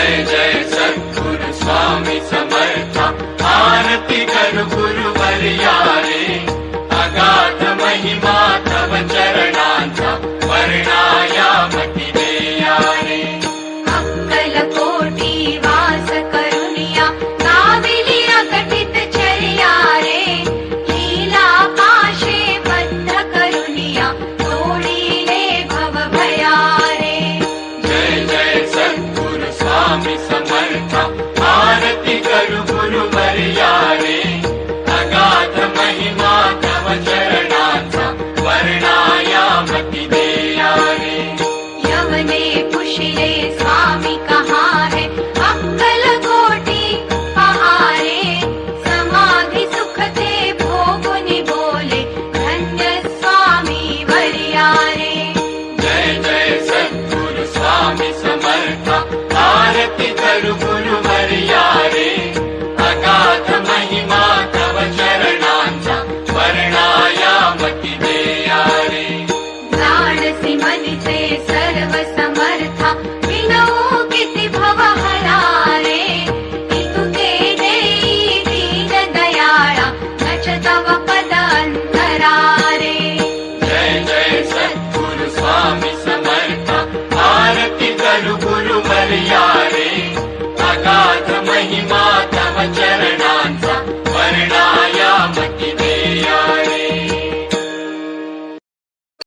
जय जय सद्गुरु स्वामी समर्था, आरती कर गुरुवर्या रे, अगाध महिमा तव चरणांचा, वर्णायामती देया रे. अक्कलकोटी वास करुनिया, नाविली अघटित चर्या रे, लीला पाशे बद्ध करुनिया, तोडीले भव भया रे. जय जय सद्गुरु स्वामी समर्था, आरती कर गुरुवर्या रे, अगाध महिमा तव चरणांचा, वर्णायामती देया रे. यवने पुशिले स्वामी कहाँ है, अक्कलकोटी पहारे, समाधि सुख ते भोगुनि बोले, धन्य स्वामी वर्या रे. जय जय सद्गुरु स्वामी समर्था, आरती कर गुरु